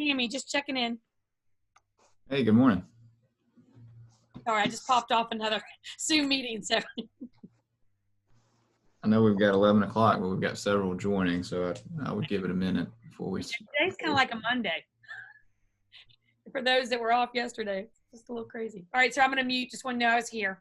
Tammy, just checking in. Hey, good morning. Sorry, I just popped off another Zoom meeting. So I know we've got 11 o'clock, but we've got several joining, so I would give it a minute before we. Today's kind of like a Monday. For those that were off yesterday, it's just a little crazy. All right, so I'm going to mute. Just want to know I was here.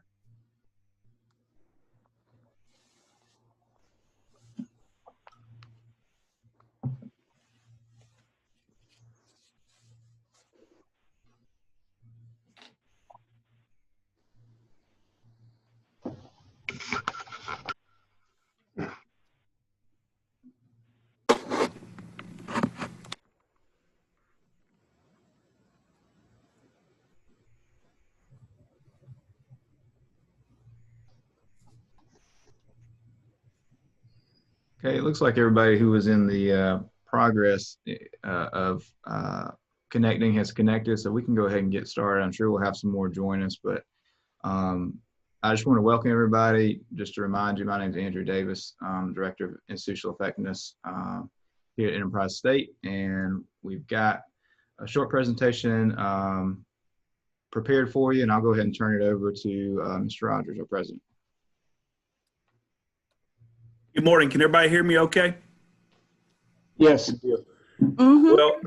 Okay, it looks like everybody who was in the progress of connecting has connected, so we can go ahead and get started. I'm sure we'll have some more join us, but I just want to welcome everybody. Just to remind you, my name is Andrew Davis. I'm Director of Institutional Effectiveness here at Enterprise State, and we've got a short presentation prepared for you, and I'll go ahead and turn it over to Mr. Rogers, our president. Good morning. Can everybody hear me okay? Yes. Mm-hmm. Well,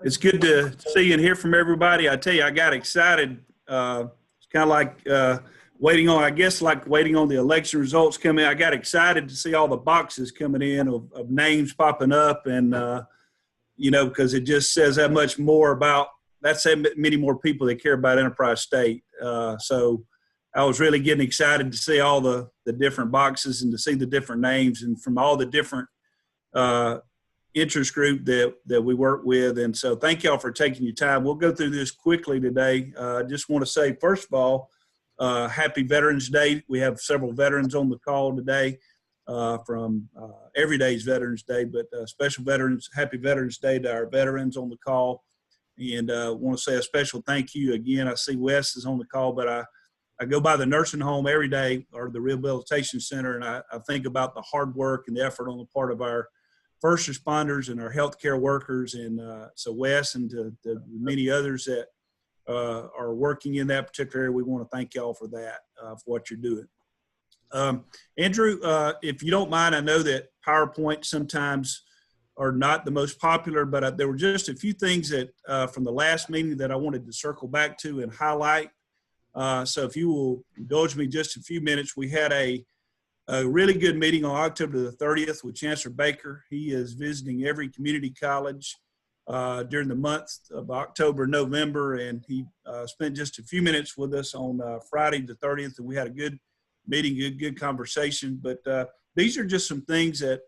it's good to see and hear from everybody. I tell you, I got excited. It's kind of like waiting on the election results coming. I got excited to see all the boxes coming in of names popping up, and because it just says that much more about, that's that many more people that care about Enterprise State. So I was really getting excited to see all the different boxes and to see the different names and from all the different interest group that we work with. And so thank y'all for taking your time. We'll go through this quickly today. I just want to say, first of all, happy Veterans Day. We have several veterans on the call today from every day's Veterans Day, but special veterans, happy Veterans Day to our veterans on the call. And want to say a special thank you again. I see Wes is on the call, but I go by the nursing home every day or the rehabilitation center, and I think about the hard work and the effort on the part of our first responders and our healthcare workers. And so Wes and the many others that are working in that particular area, we want to thank y'all for that, for what you're doing. Andrew, if you don't mind, I know that PowerPoint sometimes are not the most popular, but there were just a few things that from the last meeting that I wanted to circle back to and highlight. So if you will indulge me just a few minutes, we had a really good meeting on October the 30th with Chancellor Baker. He is visiting every community college during the month of October, November, and he spent just a few minutes with us on Friday the 30th, and we had a good meeting, good conversation. But these are just some things that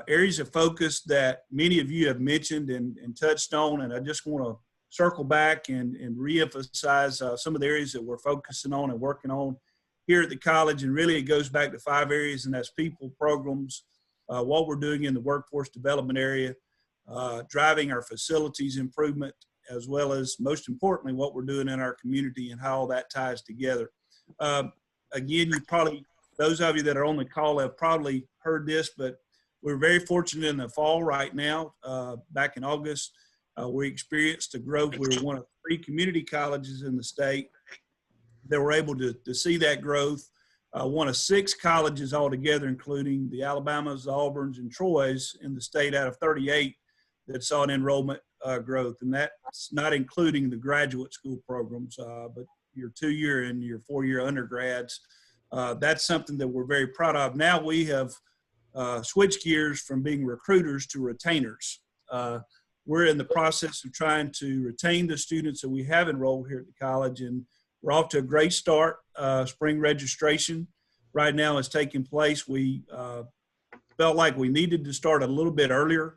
areas of focus that many of you have mentioned and touched on, and I just want to circle back and reemphasize some of the areas that we're focusing on and working on here at the college. And really it goes back to 5 areas, and that's people, programs, what we're doing in the workforce development area, driving our facilities improvement, as well as most importantly, what we're doing in our community and how all that ties together. Again, those of you that are on the call have probably heard this, but we're very fortunate in the fall right now. Back in August, we experienced a growth. We were one of 3 community colleges in the state that were able to see that growth. One of 6 colleges altogether, including the Alabamas, the Auburns, and Troy's in the state out of 38 that saw an enrollment growth. And that's not including the graduate school programs, but your 2-year and your 4-year undergrads. That's something that we're very proud of. Now we have switched gears from being recruiters to retainers. We're in the process of trying to retain the students that we have enrolled here at the college, and we're off to a great start. Spring registration right now is taking place. We felt like we needed to start a little bit earlier.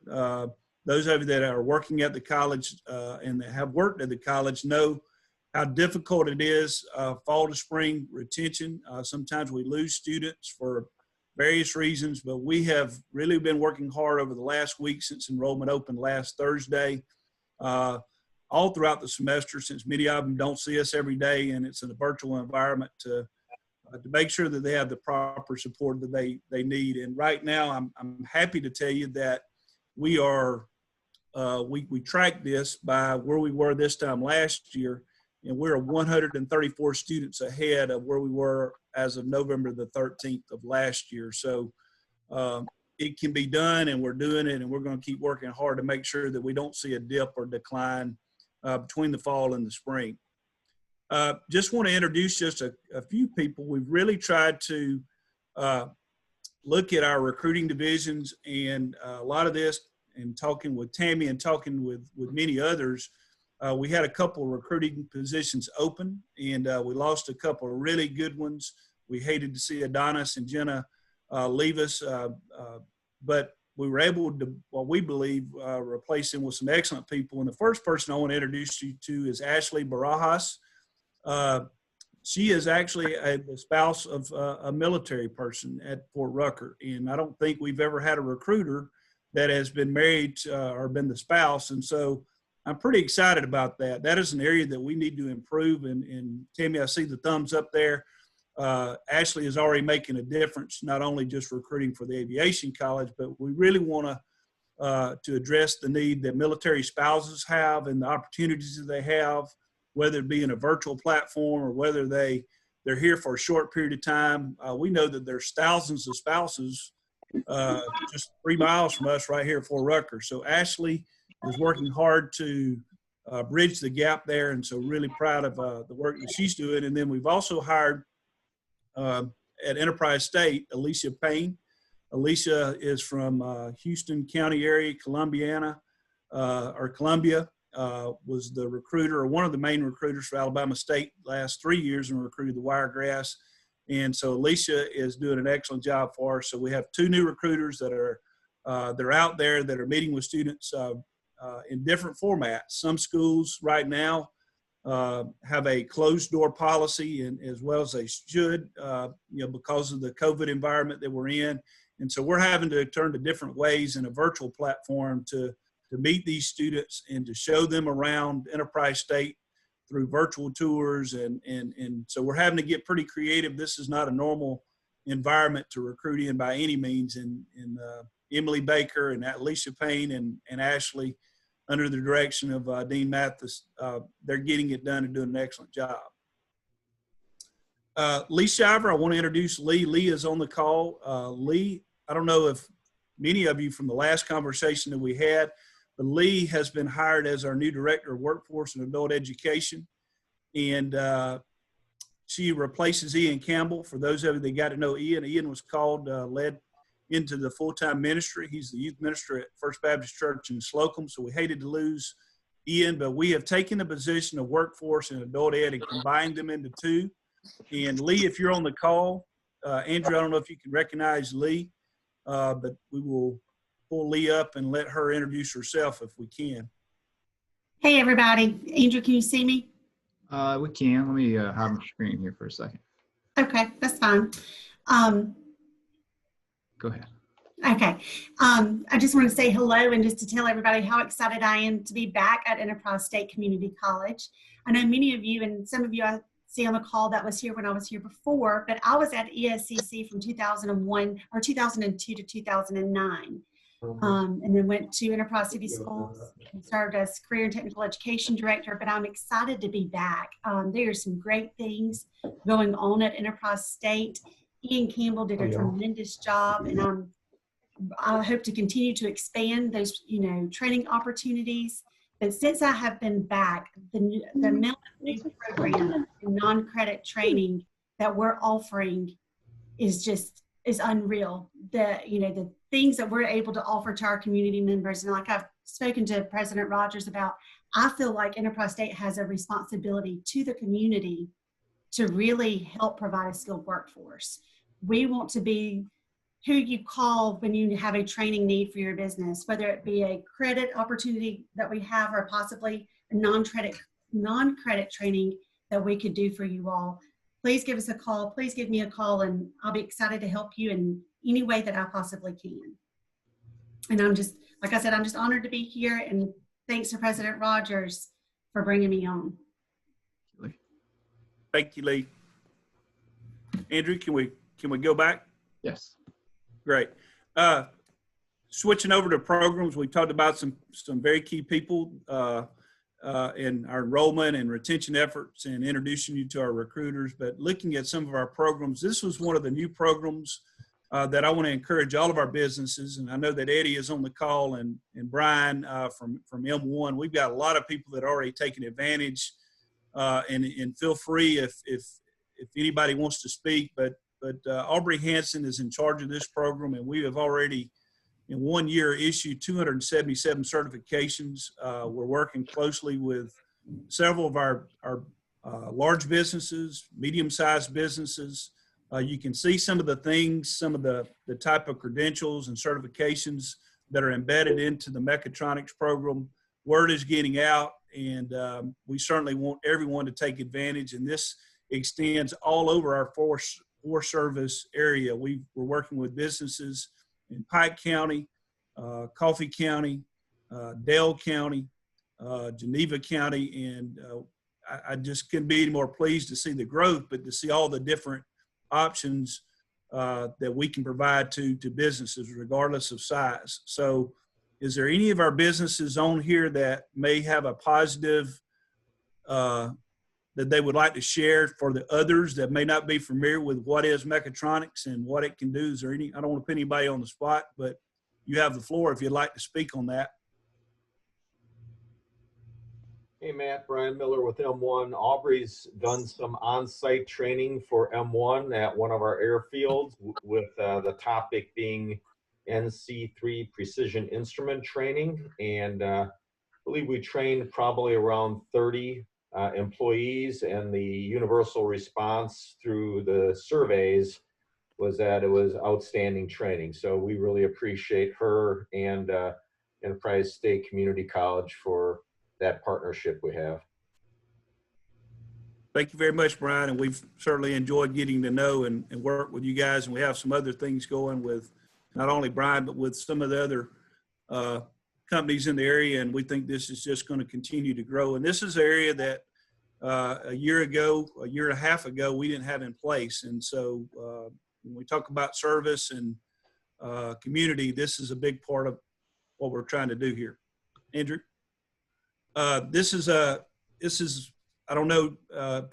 Those of you that are working at the college and that have worked at the college know how difficult it is fall to spring retention. Sometimes we lose students for various reasons, but we have really been working hard over the last week since enrollment opened last Thursday, all throughout the semester, since many of them don't see us every day and it's in a virtual environment, to make sure that they have the proper support that they need. And right now, I'm happy to tell you that we are we tracked this by where we were this time last year, and we're 134 students ahead of where we were as of November the 13th of last year. So it can be done, and we're doing it, and we're going to keep working hard to make sure that we don't see a dip or decline between the fall and the spring. Just want to introduce just a few people. We've really tried to look at our recruiting divisions, and a lot of this, and talking with Tammy and talking with many others, we had a couple of recruiting positions open, and we lost a couple of really good ones. We hated to see Adonis and Jenna leave us, but we were able to, what we believe, replace them with some excellent people. And the first person I want to introduce you to is Ashley Barajas. She is actually the spouse of a military person at Fort Rucker, and I don't think we've ever had a recruiter that has been married or been the spouse, and so I'm pretty excited about that. That is an area that we need to improve, and Tammy, I see the thumbs up there. Ashley is already making a difference, not only just recruiting for the aviation college, but we really want to address the need that military spouses have and the opportunities that they have, whether it be in a virtual platform or whether they're here for a short period of time. We know that there's thousands of spouses just 3 miles from us right here at Fort Rucker. So Ashley is working hard to bridge the gap there, and so really proud of the work that she's doing. And then we've also hired at Enterprise State, Alicia Payne. Alicia is from Houston County area, Columbia, was the recruiter, or one of the main recruiters for Alabama State last 3 years, and recruited the Wiregrass. And so Alicia is doing an excellent job for us. So we have 2 new recruiters that are they're out there that are meeting with students in different formats. Some schools right now have a closed door policy, and as well as they should, because of the COVID environment that we're in. And so we're having to turn to different ways in a virtual platform to meet these students and to show them around Enterprise State through virtual tours. And so we're having to get pretty creative. This is not a normal environment to recruit in by any means. And Emily Baker and Alicia Payne and Ashley, under the direction of Dean Mathis, they're getting it done and doing an excellent job. Lee Shiver, I want to introduce Lee. Lee is on the call. Lee, I don't know if many of you from the last conversation that we had, but Lee has been hired as our new Director of Workforce and Adult Education. And she replaces Ian Campbell. For those of you that got to know Ian was called, led into the full-time ministry. He's the youth minister at First Baptist Church in Slocum, so we hated to lose Ian, but we have taken the position of workforce and adult ed and combined them into 2. And Lee, if you're on the call, Andrew, I don't know if you can recognize Lee, but we will pull Lee up and let her introduce herself if we can. Hey, everybody. Andrew, can you see me? We can. Let me hide my screen here for a second. Okay, that's fine. Go ahead. Okay. I just want to say hello and just to tell everybody how excited I am to be back at Enterprise State Community College. I know many of you and some of you I see on the call that was here when I was here before, but I was at ACCS from 2001 or 2002 to 2009. And then went to Enterprise City Schools and served as Career and Technical Education Director, but I'm excited to be back. There are some great things going on at Enterprise State. Ian Campbell did a tremendous job, and I hope to continue to expand those, training opportunities. But since I have been back, the amount of new program and non-credit training that we're offering is unreal. The things that we're able to offer to our community members, and like I've spoken to President Rogers about, I feel like Enterprise State has a responsibility to the community to really help provide a skilled workforce. We want to be who you call when you have a training need for your business, whether it be a credit opportunity that we have or possibly a non-credit training that we could do for you all. Please give us a call. Please give me a call, and I'll be excited to help you in any way that I possibly can. And I'm just, like I said, I'm just honored to be here, and thanks to President Rogers for bringing me on. Thank you, Lee. Andrew, can we go back? Yes. Great. Switching over to programs, we talked about some very key people in our enrollment and retention efforts and introducing you to our recruiters. But looking at some of our programs, this was one of the new programs that I want to encourage all of our businesses. And I know that Eddie is on the call and Brian from M1. We've got a lot of people that are already taking advantage. And feel free if anybody wants to speak. But Aubrey Hanson is in charge of this program, and we have already in 1 year issued 277 certifications. We're working closely with several of our large businesses, medium-sized businesses. You can see some of the things, some of the type of credentials and certifications that are embedded into the mechatronics program. Word is getting out, and we certainly want everyone to take advantage. And this extends all over our four service area. We're working with businesses in Pike County, Coffee County, Dale County, Geneva County, and I just couldn't be any more pleased to see the growth, but to see all the different options that we can provide to businesses regardless of size. So is there any of our businesses on here that may have a positive that they would like to share for the others that may not be familiar with what is mechatronics and what it can do? Is there any, I don't want to put anybody on the spot, but you have the floor if you'd like to speak on that. Hey, Matt, Brian Miller with M1. Aubrey's done some on-site training for M1 at one of our airfields with the topic being NC3 precision instrument training. And I believe we trained probably around 30 employees, and the universal response through the surveys was that it was outstanding training. So we really appreciate her and Enterprise State Community College for that partnership we have. Thank you very much, Brian. And we've certainly enjoyed getting to know and work with you guys. And we have some other things going with not only Brian, but with some of the other companies in the area. And we think this is just going to continue to grow. And this is an area that a year and a half ago, we didn't have in place. And so when we talk about service and community, this is a big part of what we're trying to do here. Andrew? This is I don't know,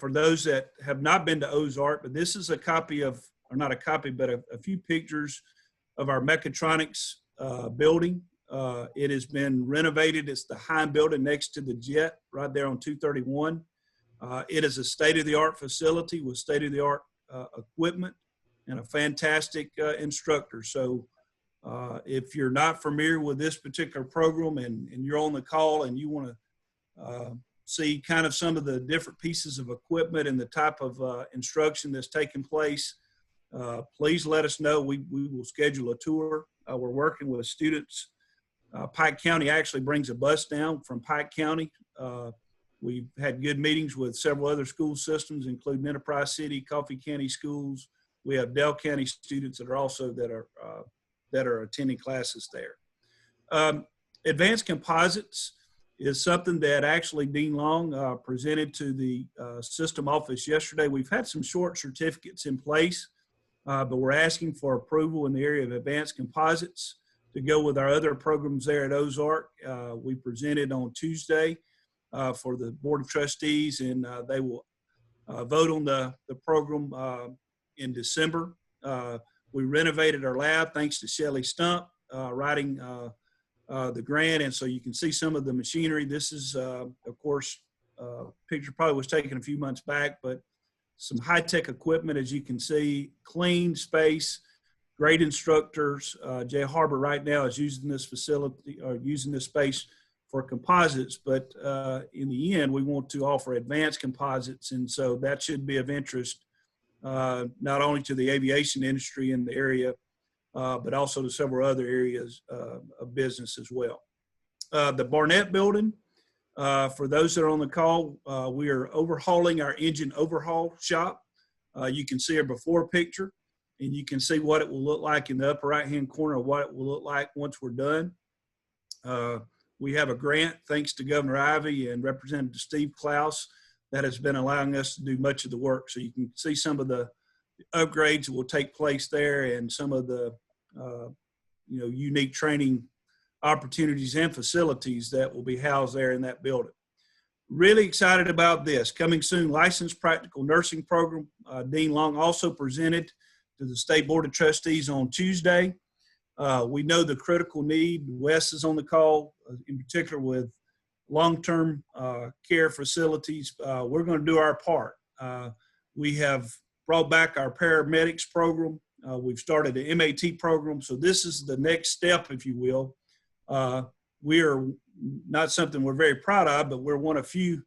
for those that have not been to Ozark, but this is a copy of, or not a copy, but a few pictures of our mechatronics building. It has been renovated. It's the Heim building next to the Jet right there on 231. It is a state-of-the-art facility with state-of-the-art equipment and a fantastic instructor. So if you're not familiar with this particular program and you're on the call and you want to see kind of some of the different pieces of equipment and the type of instruction that's taking place, please let us know. We will schedule a tour. We're working with students. Pike County actually brings a bus down from Pike County. We've had good meetings with several other school systems, including Enterprise City, Coffee County schools. We have Dale County students that are also that are attending classes there. Advanced composites is something that actually Dean Long presented to the system office yesterday. We've had some short certificates in place, but we're asking for approval in the area of advanced composites to go with our other programs there at Ozark. We presented on Tuesday for the Board of Trustees, and they will vote on the program in December. We renovated our lab thanks to Shelley Stump writing the grant, and so you can see some of the machinery. This is, of course, picture probably was taken a few months back, but some high-tech equipment, as you can see, clean space, great instructors. Jay Harbor right now is using this facility or using this space for composites, but in the end, we want to offer advanced composites, and so that should be of interest not only to the aviation industry in the area, but also to several other areas of business as well. The Barnett building, for those that are on the call, we are overhauling our engine overhaul shop. You can see our before picture, and you can see what it will look like in the upper right-hand corner of what it will look like once we're done. We have a grant, thanks to Governor Ivey and Representative Steve Klaus, that has been allowing us to do much of the work. So you can see some of the upgrades that will take place there and some of the unique training opportunities and facilities that will be housed there in that building. Really excited about this. Coming soon, licensed practical nursing program. Dean Long also presented to the State Board of Trustees on Tuesday. We know the critical need. Wes is on the call, in particular with long-term care facilities. We're going to do our part. We have brought back our paramedics program. We've started an MAT program. So this is the next step, if you will. We are not something we're very proud of, but we're one of few,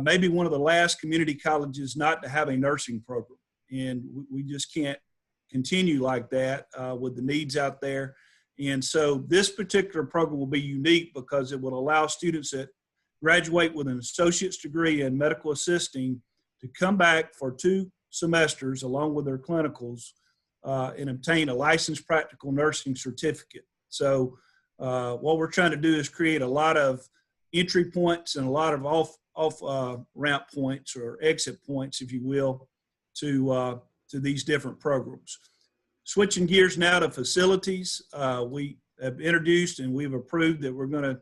maybe one of the last community colleges not to have a nursing program. And we just can't continue like that with the needs out there. And so this particular program will be unique because it will allow students that graduate with an associate's degree in medical assisting to come back for 2 semesters along with their clinicals and obtain a licensed practical nursing certificate. So what we're trying to do is create a lot of entry points and a lot of off ramp points or exit points, if you will, to these different programs. Switching gears now to facilities, we have introduced and we've approved that we're going to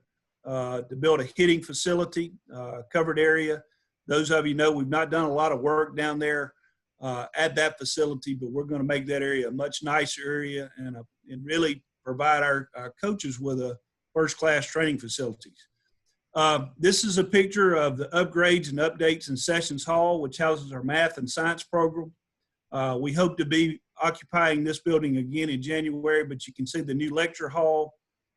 build a hitting facility, covered area. Those of you know we've not done a lot of work down there at that facility, but we're going to make that area a much nicer area and really provide our coaches with a first-class training facilities. This is a picture of the upgrades and updates in Sessions Hall, which houses our math and science program. We hope to be occupying this building again in January, but you can see the new lecture hall,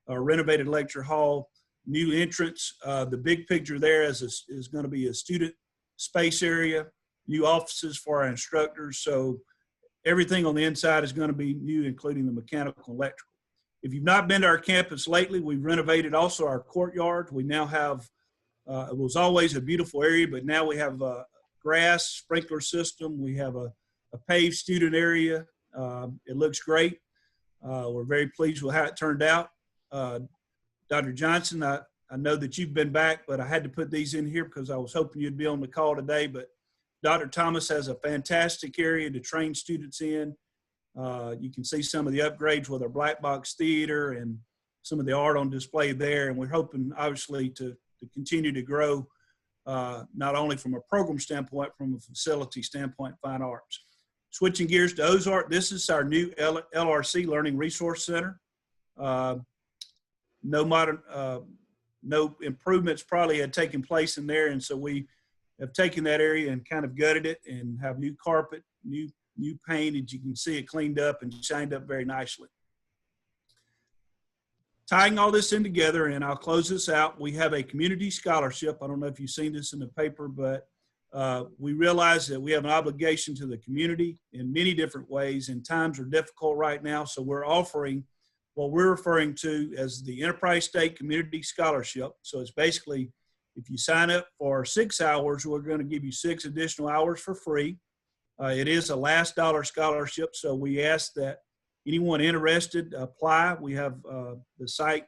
renovated lecture hall, new entrance. The big picture there is going to be a student space area, new offices for our instructors. So everything on the inside is going to be new, including the mechanical and electrical. If you've not been to our campus lately, we've renovated also our courtyard. We now have, it was always a beautiful area, but now we have a grass sprinkler system. We have a paved student area. It looks great. We're very pleased with how it turned out. Dr. Johnson, I know that you've been back, but I had to put these in here because I was hoping you'd be on the call today. But Dr. Thomas has a fantastic area to train students in. You can see some of the upgrades with our black box theater and some of the art on display there. And we're hoping, obviously, to continue to grow, not only from a program standpoint, from a facility standpoint, fine arts. Switching gears to Ozark, this is our new LRC, Learning Resource Center. No improvements probably had taken place in there, and so we have taken that area and kind of gutted it and have new carpet, new paint, and you can see it cleaned up and shined up very nicely. Tying all this in together, and I'll close this out, we have a community scholarship. I don't know if you've seen this in the paper, but we realize that we have an obligation to the community in many different ways, and times are difficult right now, so we're offering what we're referring to as the Enterprise State Community Scholarship. So it's basically, if you sign up for 6 hours, we're going to give you 6 additional hours for free. It is a last dollar scholarship, so we ask that anyone interested apply. We have the site,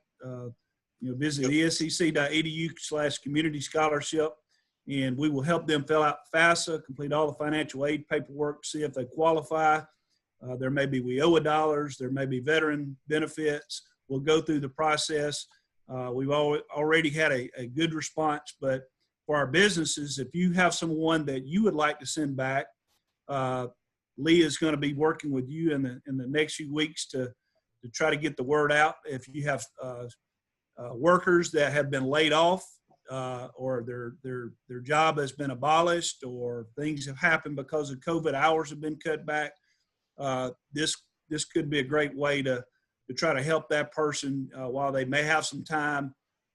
visit escc.edu/community scholarship, and we will help them fill out FAFSA, complete all the financial aid paperwork, see if they qualify. There may be WIOA dollars, there may be veteran benefits. We'll go through the process. We've already had a good response, but for our businesses, if you have someone that you would like to send back, Leah is going to be working with you in the next few weeks to try to get the word out. If you have workers that have been laid off or their job has been abolished or things have happened because of COVID, hours have been cut back, this could be a great way to try to help that person while they may have some time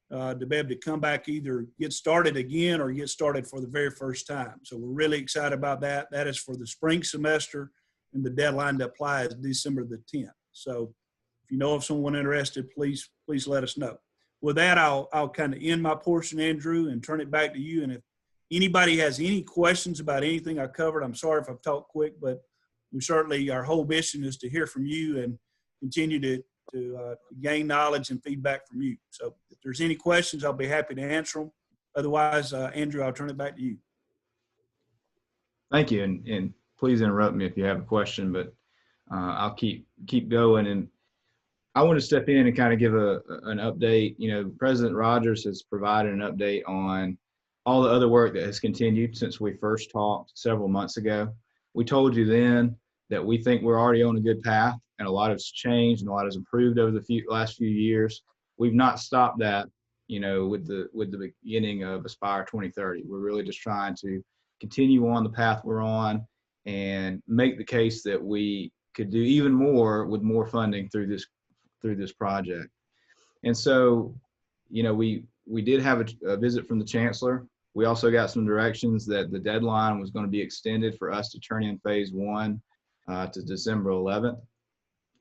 to be able to come back, either get started again or get started for the very first time. So we're really excited about that. That is for the spring semester, and the deadline to apply is December the 10th. So if you know of someone interested, please let us know. With that, I'll kind of end my portion, Andrew, and turn it back to you. And if anybody has any questions about anything I covered, I'm sorry if I've talked quick, but we certainly, our whole mission is to hear from you and continue to gain knowledge and feedback from you. So if there's any questions, I'll be happy to answer them. Otherwise, Andrew, I'll turn it back to you. Thank you, and please interrupt me if you have a question, but I'll keep going. And I want to step in and kind of give an update. You know, President Rogers has provided an update on all the other work that has continued since we first talked several months ago. We told you then that we think we're already on a good path, and a lot has changed and a lot has improved over the last few years. We've not stopped that, you know, with the beginning of Aspire 2030. We're really just trying to continue on the path we're on and make the case that we could do even more with more funding through this project. And so, you know, we did have a visit from the chancellor. We also got some directions that the deadline was going to be extended for us to turn in phase 1 to December 11th.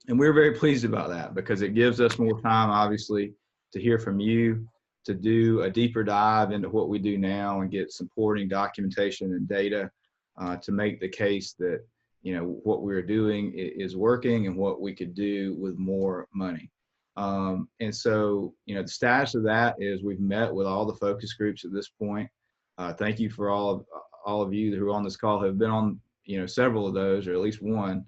And we're very pleased about that because it gives us more time, obviously, to hear from you, to do a deeper dive into what we do now and get supporting documentation and data to make the case that, you know, what we're doing is working and what we could do with more money. And so, you know, the status of that is we've met with all the focus groups at this point. Thank you for all of you who are on this call have been on, you know, several of those, or at least one.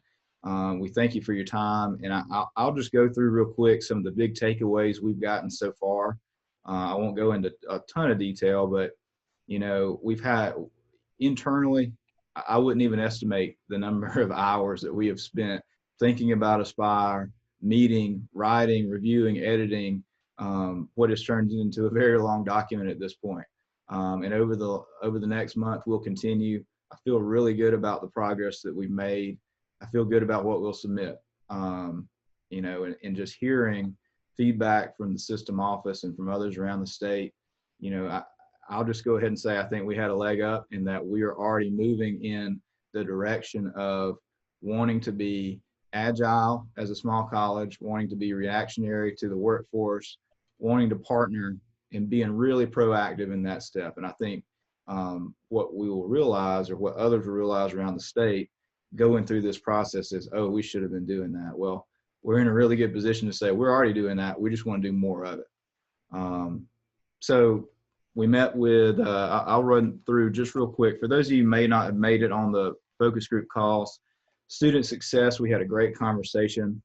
We thank you for your time, and I'll just go through real quick some of the big takeaways we've gotten so far. I won't go into a ton of detail, but, you know, we've had internally, I wouldn't even estimate the number of hours that we have spent thinking about Aspire, meeting, writing, reviewing, editing, what has turned into a very long document at this point. And over the next month, we'll continue. I feel really good about the progress that we've made. I feel good about what we'll submit. You know, and just hearing feedback from the system office and from others around the state, you know, I'll just go ahead and say I think we had a leg up in that we are already moving in the direction of wanting to be agile as a small college, wanting to be reactionary to the workforce, wanting to partner and being really proactive in that step. And I think what we will realize, or what others will realize around the state going through this process is, oh, we should have been doing that. Well, we're in a really good position to say we're already doing that. We just want to do more of it. So we met with, I'll run through just real quick. For those of you who may not have made it on the focus group calls, student success, we had a great conversation.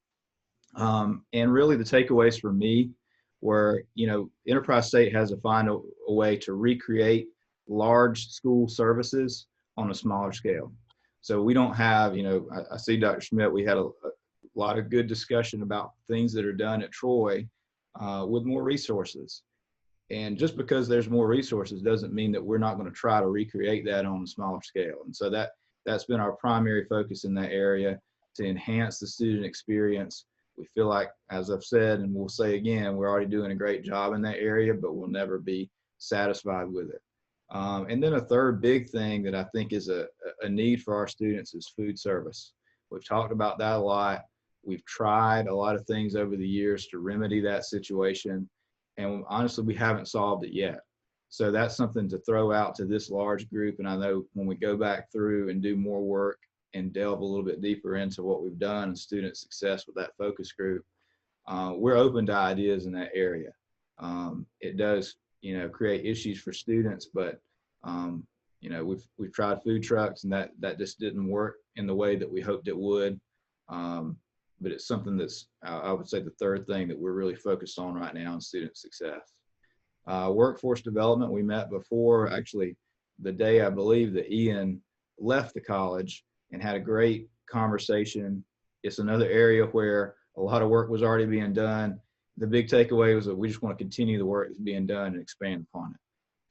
And really the takeaways for me were, you know, Enterprise State has to find a way to recreate large school services on a smaller scale. So we don't have, you know, I see Dr. Schmidt, we had a lot of good discussion about things that are done at Troy with more resources. And just because there's more resources doesn't mean that we're not going to try to recreate that on a smaller scale. And so that's been our primary focus in that area, to enhance the student experience. We feel like, as I've said, and we'll say again, we're already doing a great job in that area, but we'll never be satisfied with it. And then a third big thing that I think is a need for our students is food service. We've talked about that a lot. We've tried a lot of things over the years to remedy that situation. And honestly, we haven't solved it yet. So that's something to throw out to this large group. And I know when we go back through and do more work and delve a little bit deeper into what we've done in student success with that focus group, we're open to ideas in that area. It does, you know, create issues for students, but you know, we've tried food trucks, and that just didn't work in the way that we hoped it would. But it's something that's, I would say, the third thing that we're really focused on right now in student success. Workforce development, we met before, actually, the day I believe that Ian left the college, and had a great conversation. It's another area where a lot of work was already being done. The big takeaway was that we just want to continue the work that's being done and expand upon it.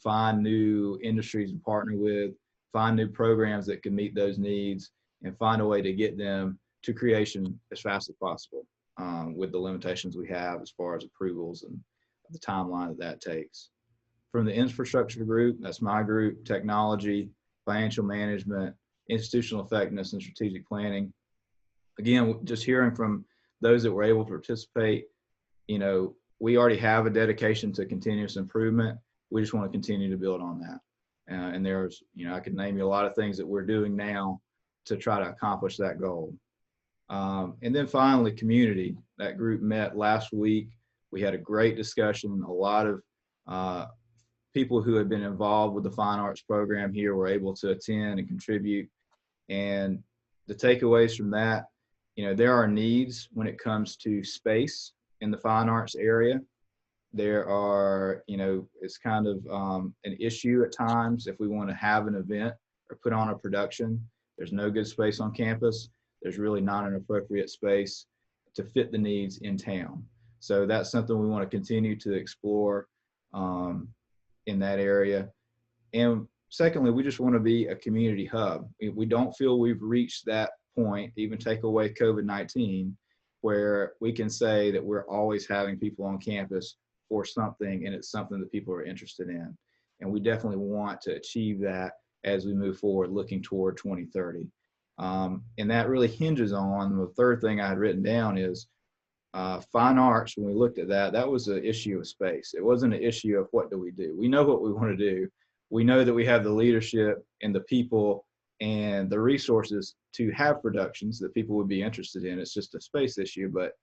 Find new industries to partner with, find new programs that can meet those needs, and find a way to get them to creation as fast as possible with the limitations we have as far as approvals and the timeline that takes. From the infrastructure group, that's my group, technology, financial management, institutional effectiveness, and strategic planning. Again, just hearing from those that were able to participate, you know, we already have a dedication to continuous improvement. We just want to continue to build on that. And there's, you know, I could name you a lot of things that we're doing now to try to accomplish that goal. And then finally, community. That group met last week. We had a great discussion. A lot of people who had been involved with the fine arts program here were able to attend and contribute. And the takeaways from that, you know, there are needs when it comes to space in the fine arts area. There are, it's kind of an issue at times if we want to have an event or put on a production. There's no good space on campus. There's really not an appropriate space to fit the needs in town. So that's something we want to continue to explore in that area. And secondly, we just want to be a community hub. We don't feel we've reached that point, even take away COVID-19, where we can say that we're always having people on campus for something, and it's something that people are interested in. And we definitely want to achieve that as we move forward, looking toward 2030. And that really hinges on the third thing I had written down is fine arts. When we looked at that, that was an issue of space. It wasn't an issue of what do we do. We know what we want to do. We know that we have the leadership and the people and the resources to have productions that people would be interested in. It's just a space issue. But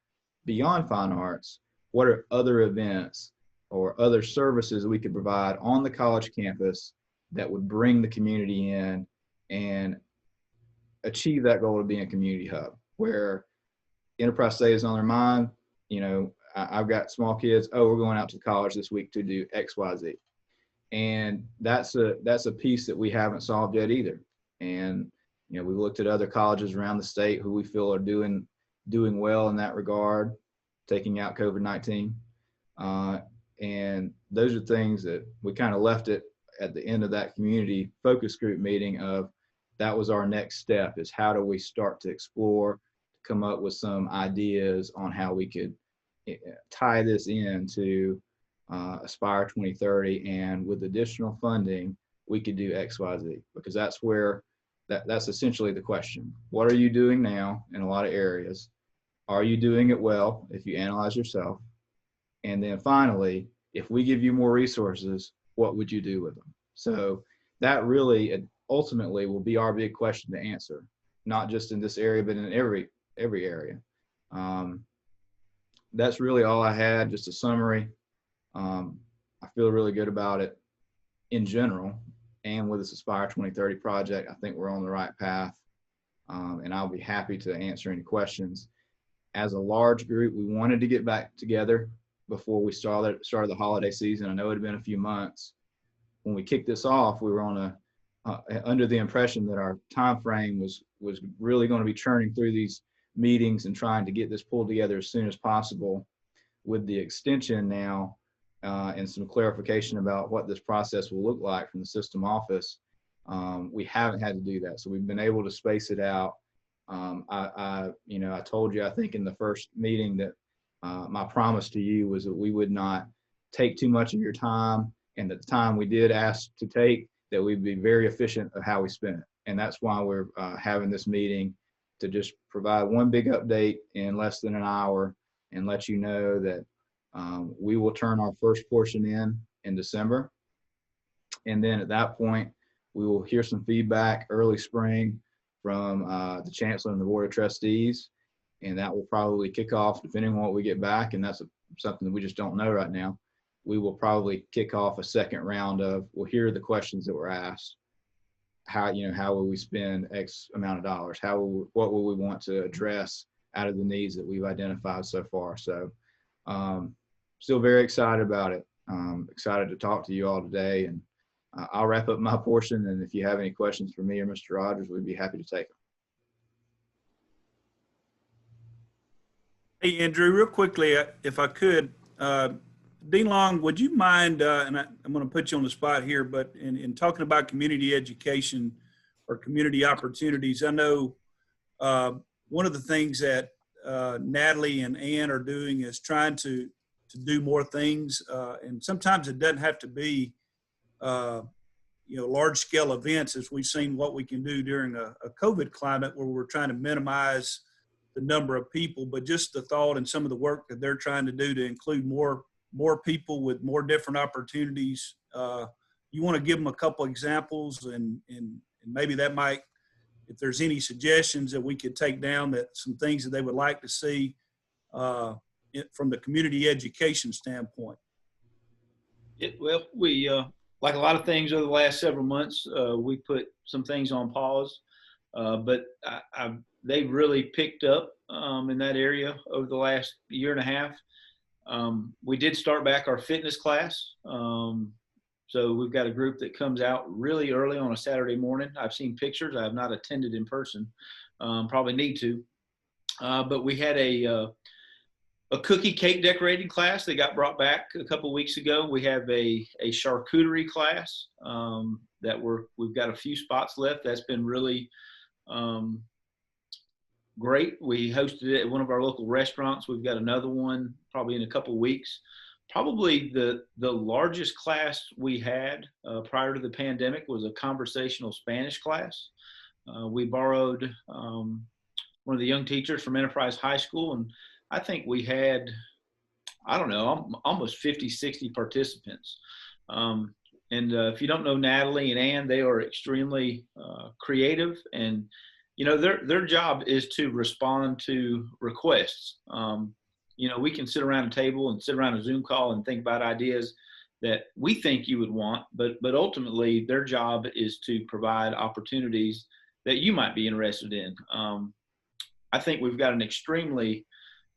beyond fine arts, what are other events or other services we could provide on the college campus that would bring the community in and achieve that goal of being a community hub, where Enterprise State is on their mind? I've got small kids. Oh, we're going out to college this week to do X, Y, Z. And that's a piece that we haven't solved yet either. And, we've looked at other colleges around the state who we feel are doing well in that regard, taking out COVID-19. And those are things that we kind of left it at the end of that community focus group meeting of, that was our next step, is how do we start to explore, come up with some ideas on how we could tie this into Aspire 2030, and with additional funding, we could do X, Y, Z, because that's where, that's essentially the question. What are you doing now in a lot of areas? Are you doing it well if you analyze yourself? And then finally, if we give you more resources, what would you do with them? So that really ultimately will be our big question to answer, not just in this area, but in every area. That's really all I had, just a summary. I feel really good about it in general, and with this Aspire 2030 project, I think we're on the right path, and I'll be happy to answer any questions. As a large group, we wanted to get back together before we started the holiday season. I know it had been a few months. When we kicked this off, we were on under the impression that our time frame was really going to be churning through these meetings and trying to get this pulled together as soon as possible. With the extension now and some clarification about what this process will look like from the system office, we haven't had to do that. So we've been able to space it out. I told you, I think in the first meeting, that my promise to you was that we would not take too much of your time, and at the time we did ask to take, that we'd be very efficient of how we spent it. And that's why we're having this meeting, to just provide one big update in less than an hour and let you know that we will turn our first portion in December. And then at that point, we will hear some feedback early spring from the Chancellor and the Board of Trustees. And that will probably kick off, depending on what we get back, and that's something that we just don't know right now. We will probably kick off a second round of, well, here are the questions that were asked. How will we spend X amount of dollars? What will we want to address out of the needs that we've identified so far? So still very excited about it. Excited to talk to you all today, and I'll wrap up my portion. And if you have any questions for me or Mr. Rogers, we'd be happy to take them. Hey, Andrew, real quickly, if I could, Dean Long, would you mind, and I'm going to put you on the spot here, but in talking about community education or community opportunities, I know one of the things that Natalie and Ann are doing is trying to do more things, and sometimes it doesn't have to be large scale events, as we've seen what we can do during a COVID climate where we're trying to minimize the number of people, but just the thought and some of the work that they're trying to do to include more people with more different opportunities. You want to give them a couple examples, and maybe that might, if there's any suggestions that we could take down, that some things that they would like to see from the community education standpoint. Well, we, like a lot of things over the last several months, we put some things on pause, but they've really picked up in that area over the last year and a half. We did start back our fitness class. So we've got a group that comes out really early on a Saturday morning. I've seen pictures. I have not attended in person. Probably need to. But we had a cookie cake decorating class that got brought back a couple weeks ago. We have a charcuterie class that we've got a few spots left. That's been really great. We hosted it at one of our local restaurants. We've got another one probably in a couple weeks. Probably the largest class we had prior to the pandemic was a conversational Spanish class. We borrowed one of the young teachers from Enterprise High School, and I think we had, I don't know, almost 50, 60 participants. If you don't know Natalie and Ann, they are extremely creative, and you know their job is to respond to requests. You know, we can sit around a table and sit around a Zoom call and think about ideas that we think you would want, but ultimately their job is to provide opportunities that you might be interested in. I think we've got an extremely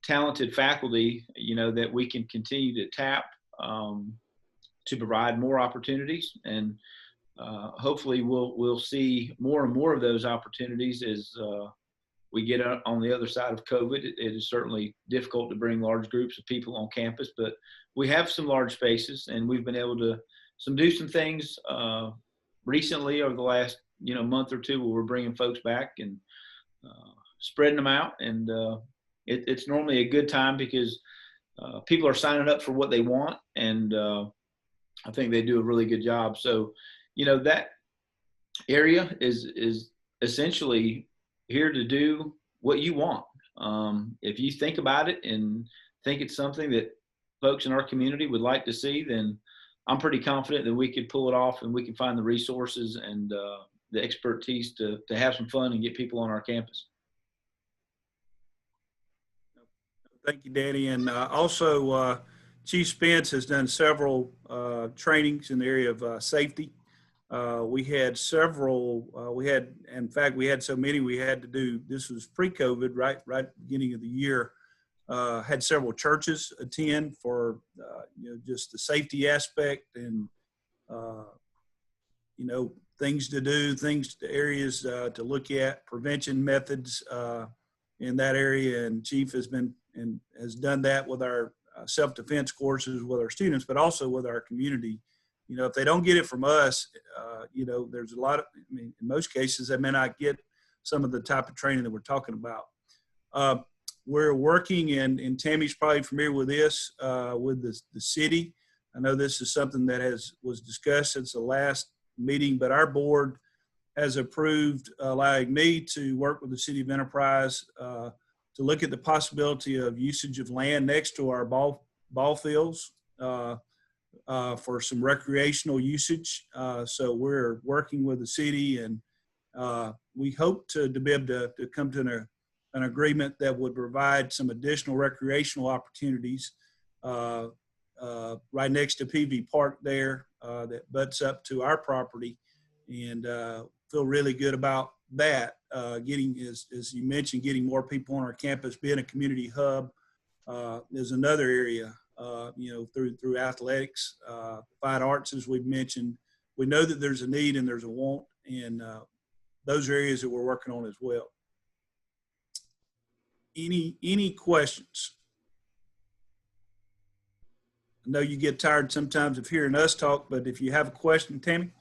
talented faculty, you know, that we can continue to tap to provide more opportunities, and hopefully we'll see more and more of those opportunities as we get on the other side of COVID. It is certainly difficult to bring large groups of people on campus, but we have some large spaces, and we've been able to do some things recently over the last month or two where we're bringing folks back and spreading them out. And it's normally a good time because people are signing up for what they want, and I think they do a really good job. So, you know, that area is essentially here to do what you want. If you think about it and think it's something that folks in our community would like to see, then I'm pretty confident that we could pull it off, and we can find the resources and the expertise to have some fun and get people on our campus. Thank you, Danny. And also, Chief Spence has done several trainings in the area of safety. We had several, in fact, we had so many we had to do. This was pre-COVID, right beginning of the year. Had several churches attend for, just the safety aspect and, things to do, areas to look at, prevention methods in that area. And Chief has been and has done that with our self-defense courses with our students, but also with our community. You know, if they don't get it from us, there's a lot of, in most cases, they may not get some of the type of training that we're talking about. We're working, and Tammy's probably familiar with this, with the city. I know this is something that was discussed since the last meeting, but our board has approved allowing me to work with the city of Enterprise to look at the possibility of usage of land next to our ball fields for some recreational usage. So we're working with the city, and we hope to be able to come to an agreement that would provide some additional recreational opportunities right next to PV Park there that butts up to our property, and feel really good about that. Getting, as you mentioned, getting more people on our campus, being a community hub is another area. Through athletics, fine arts, as we've mentioned, we know that there's a need and there's a want, and those are areas that we're working on as well. Any questions? I know you get tired sometimes of hearing us talk, but if you have a question, Tammy.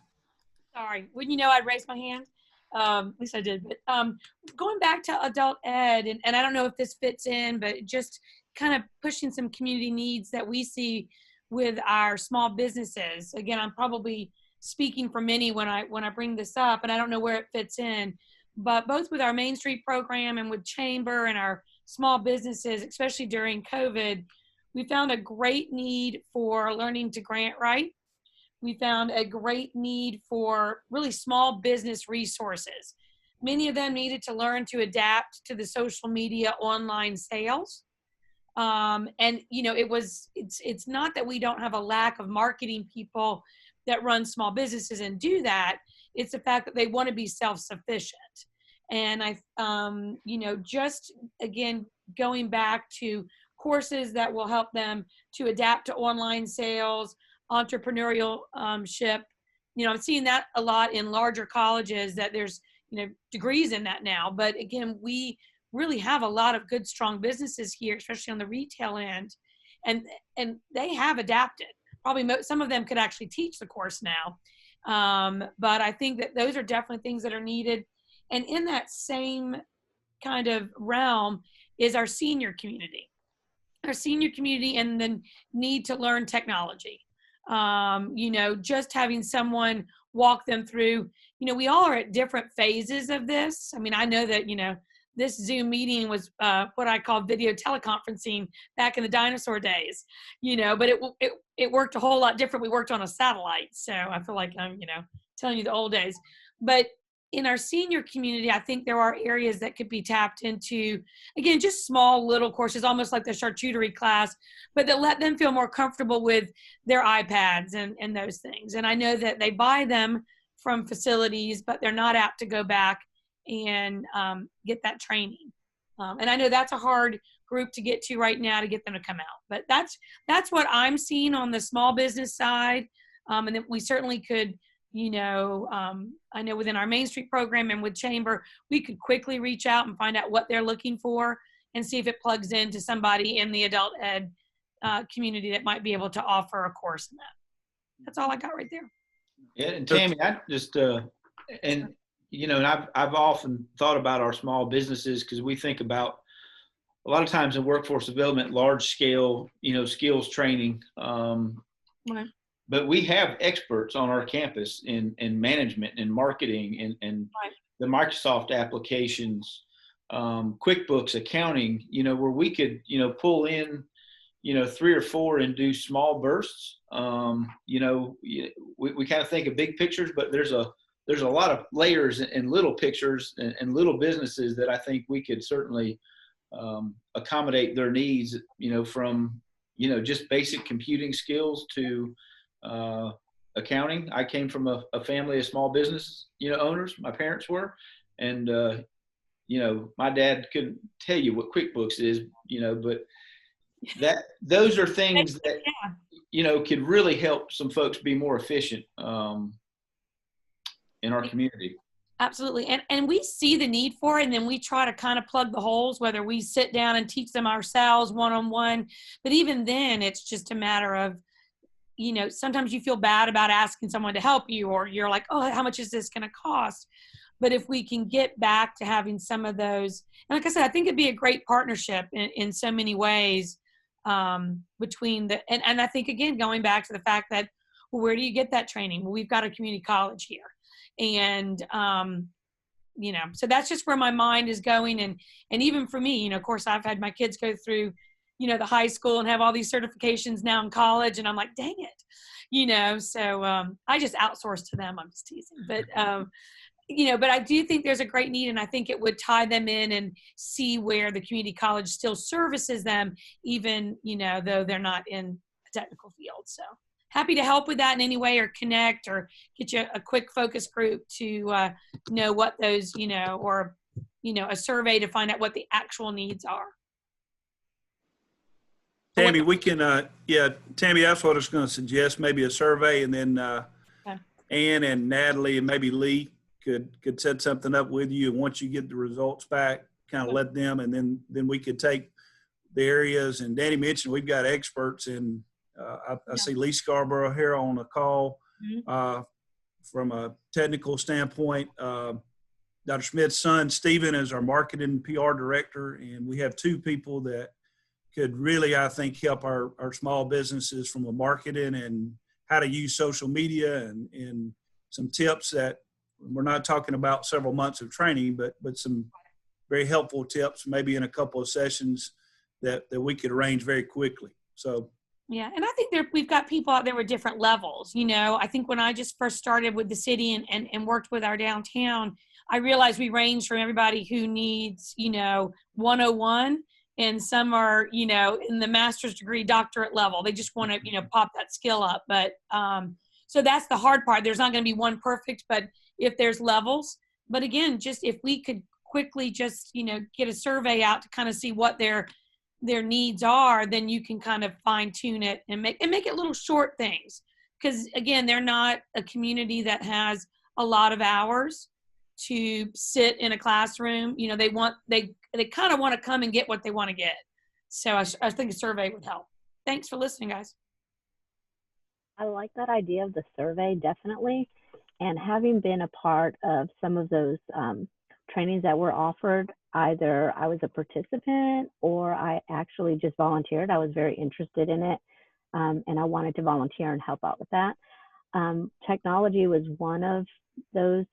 Sorry, wouldn't you know I'd raise my hand? At least I did. But going back to adult ed, and I don't know if this fits in, but just kind of pushing some community needs that we see with our small businesses. Again, I'm probably speaking for many when I bring this up, and I don't know where it fits in, but both with our Main Street program and with Chamber and our small businesses, especially during COVID, we found a great need for learning to grant write. We found a great need for really small business resources. Many of them needed to learn to adapt to the social media online sales. It's not that we don't have a lack of marketing people that run small businesses and do that. It's the fact that they want to be self-sufficient. And just again, going back to courses that will help them to adapt to online sales, entrepreneurship. You know, I'm seeing that a lot in larger colleges, that there's, you know, degrees in that now. But again, we really have a lot of good, strong businesses here, especially on the retail end. And they have adapted. Probably some of them could actually teach the course now. But I think that those are definitely things that are needed. And in that same kind of realm is our senior community. Our senior community and the need to learn technology. You know, just having someone walk them through, you know, we all are at different phases of this. I mean, I know that, you know, this Zoom meeting was what I call video teleconferencing back in the dinosaur days, you know, but it worked a whole lot different. We worked on a satellite. So I feel like I'm, you know, telling you the old days. But in our senior community, I think there are areas that could be tapped into, again, just small little courses, almost like the charcuterie class, but that let them feel more comfortable with their iPads and those things. And I know that they buy them from facilities, but they're not apt to go back and get that training. And I know that's a hard group to get to right now to get them to come out. But that's what I'm seeing on the small business side. And then we certainly could, you know, I know within our Main Street program and with Chamber, we could quickly reach out and find out what they're looking for and see if it plugs into somebody in the adult ed community that might be able to offer a course in that. That's all I got right there. Yeah, and Tammy, I just, and you know, and I've often thought about our small businesses, because we think about a lot of times in workforce development, large scale, you know, skills training. Right. But we have experts on our campus in management and marketing and right. the Microsoft applications, QuickBooks, accounting, you know, where we could, you know, pull in, you know, 3 or 4 and do small bursts. You know, we kind of think of big pictures, but there's a lot of layers and little pictures and little businesses that I think we could certainly accommodate their needs, you know, from, you know, just basic computing skills to accounting. I came from a family of small business, you know, owners. My parents were, and you know, my dad couldn't tell you what QuickBooks is, you know, but those are things that, you know, could really help some folks be more efficient in our community. Absolutely. And we see the need for it, and then we try to kind of plug the holes, whether we sit down and teach them ourselves one-on-one. But even then, it's just a matter of, you know, sometimes you feel bad about asking someone to help you, or you're like, oh, how much is this going to cost? But if we can get back to having some of those, and like I said, I think it'd be a great partnership in so many ways between and I think, again, going back to the fact that, well, where do you get that training? Well, we've got a community college here. And, you know, so that's just where my mind is going. And even for me, you know, of course, I've had my kids go through, you know, the high school and have all these certifications now in college. And I'm like, dang it, you know, so I just outsource to them. I'm just teasing. But, you know, but I do think there's a great need, and I think it would tie them in and see where the community college still services them, even, you know, though they're not in a technical field. So happy to help with that in any way, or connect, or get you a quick focus group to know what those, you know, or, you know, a survey to find out what the actual needs are. Tammy, we can, yeah, Tammy, that's what I was going to suggest, maybe a survey, and then Okay. Ann and Natalie and maybe Lee could set something up with you. And once you get the results back, kind of let them, and then we could take the areas. And Danny mentioned we've got experts in, I see Lee Scarborough here on a call. Mm-hmm. From a technical standpoint. Dr. Schmidt's son, Stephen, is our marketing PR director, and we have 2 people that could really, I think, help our small businesses from a marketing and how to use social media, and some tips that we're not talking about several months of training, but some very helpful tips, maybe in a couple of sessions that we could arrange very quickly. So. Yeah, and I think we've got people out there with different levels. You know, I think when I just first started with the city and worked with our downtown, I realized we range from everybody who needs, you know, 101, and some are, you know, in the master's degree, doctorate level. They just want to, you know, pop that skill up. But so that's the hard part. There's not going to be one perfect, but if there's levels. But again, just if we could quickly just, you know, get a survey out to kind of see what their their needs are, then you can kind of fine tune it and make it little short things. Because again, they're not a community that has a lot of hours to sit in a classroom. You know, they kind of want to come and get what they want to get. So I think a survey would help. Thanks for listening, guys. I like that idea of the survey, definitely. And having been a part of some of those trainings that were offered, either I was a participant or I actually just volunteered. I was very interested in it, and I wanted to volunteer and help out with that. Technology was one of those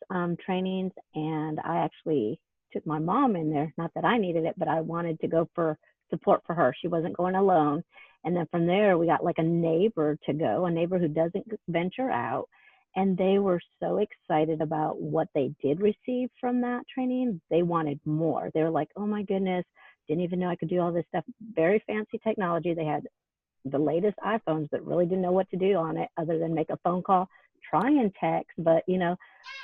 trainings, and I actually took my mom in there. Not that I needed it, but I wanted to go for support for her. She wasn't going alone. And then from there, we got like a neighbor to go, a neighbor who doesn't venture out. And they were so excited about what they did receive from that training. They wanted more. They were like, oh my goodness, didn't even know I could do all this stuff. Very fancy technology. They had the latest iPhones, but really didn't know what to do on it other than make a phone call, try and text. But, you know,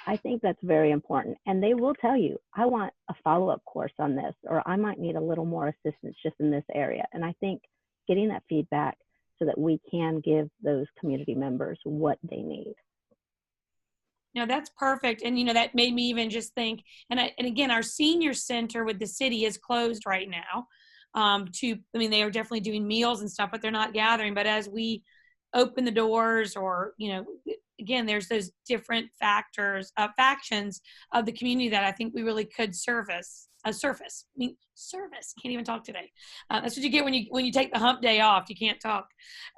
I think that's very important. And they will tell you, I want a follow-up course on this, or I might need a little more assistance just in this area. And I think getting that feedback so that we can give those community members what they need. No, that's perfect. And, you know, that made me even just think, and again, our senior center with the city is closed right now. They are definitely doing meals and stuff, but they're not gathering. But as we open the doors, or, you know, again, there's those different factions of the community that I think we really could surface. Can't even talk today. That's what you get when you take the hump day off. You can't talk.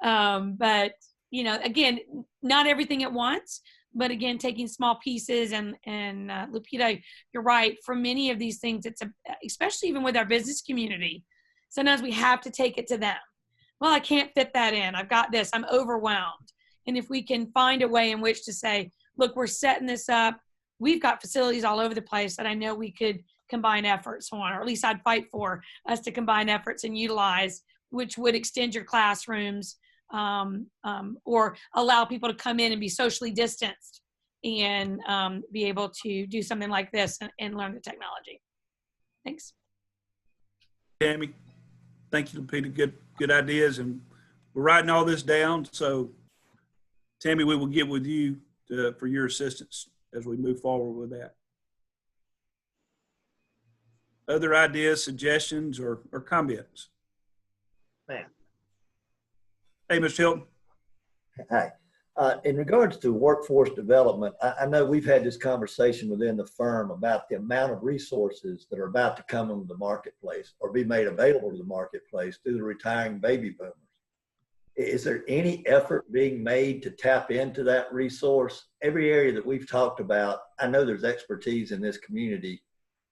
But, you know, again, not everything at once. But again, taking small pieces, and Lupita, you're right. For many of these things, especially even with our business community, sometimes we have to take it to them. Well, I can't fit that in. I've got this. I'm overwhelmed. And if we can find a way in which to say, look, we're setting this up. We've got facilities all over the place that I know we could combine efforts on, or at least I'd fight for us to combine efforts and utilize, which would extend your classrooms, or allow people to come in and be socially distanced and be able to do something like this and learn the technology. Thanks. Tammy, thank you, Lupita. Good ideas, and we're writing all this down. So, Tammy, we will get with you for your assistance as we move forward with that. Other ideas, suggestions, or comments? Man. Hey, Mr. Hilton. Hi. In regards to workforce development, I know we've had this conversation within the firm about the amount of resources that are about to come into the marketplace or be made available to the marketplace through the retiring baby boomers. Is there any effort being made to tap into that resource? Every area that we've talked about, I know there's expertise in this community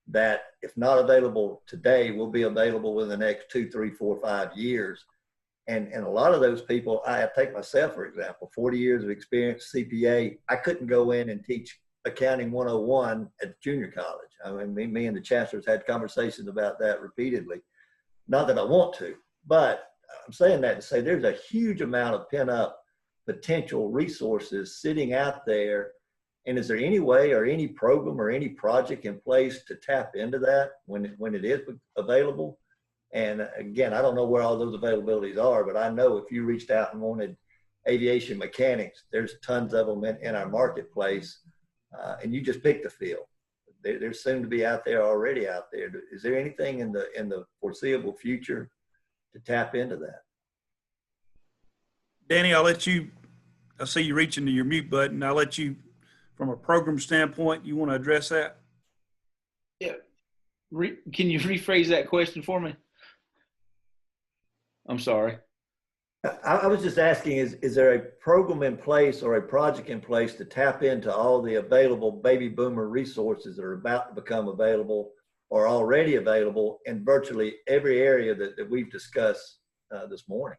that, if not available today, will be available within the next 2, 3, 4, 5 years. And a lot of those people, I take myself, for example, 40 years of experience, CPA, I couldn't go in and teach accounting 101 at junior college. I mean, me and the chancellors had conversations about that repeatedly. Not that I want to, but I'm saying that to say there's a huge amount of pent up potential resources sitting out there. And is there any way or any program or any project in place to tap into that when it is available? And again, I don't know where all those availabilities are, but I know if you reached out and wanted aviation mechanics, there's tons of them in our marketplace, and you just pick the field. They're soon to be already out there. Is there anything in the foreseeable future to tap into that? Danny, I see you reaching to your mute button. I'll let you, from a program standpoint, you want to address that? Yeah. Can you rephrase that question for me? I'm sorry. I was just asking, is there a program in place or a project in place to tap into all the available baby boomer resources that are about to become available or already available in virtually every area that we've discussed this morning?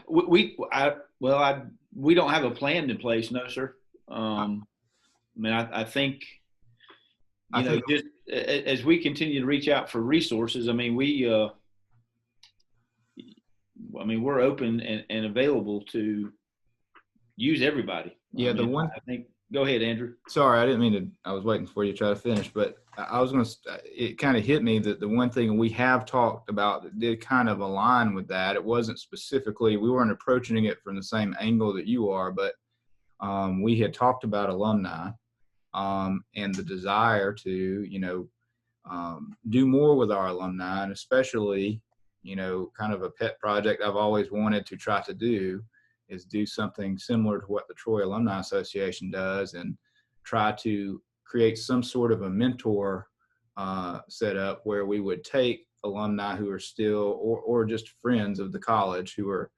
We don't have a plan in place, no, sir. I think, just as we continue to reach out for resources, we're open and available to use everybody. Yeah, I think Go ahead, Andrew. Sorry, I didn't mean to. I was waiting for you to try to finish, but I was going to. It kind of hit me that the one thing we have talked about that did kind of align with that. It wasn't specifically. We weren't approaching it from the same angle that you are, but we had talked about alumni and the desire to, do more with our alumni, and especially, kind of a pet project I've always wanted to try to do is do something similar to what the Troy Alumni Association does and try to create some sort of a mentor setup where we would take alumni who are still or just friends of the college who are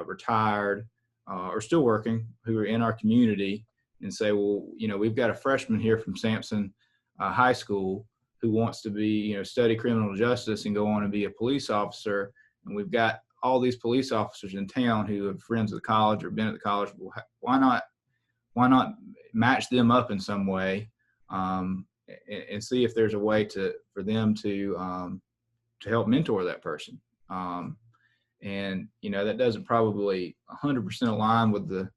retired or still working, who are in our community, and say, well, we've got a freshman here from Sampson High School who wants to be, study criminal justice and go on and be a police officer. And we've got all these police officers in town who have friends of the college or been at the college. Why not match them up in some way and see if there's a way for them to help mentor that person. And that doesn't probably 100% align with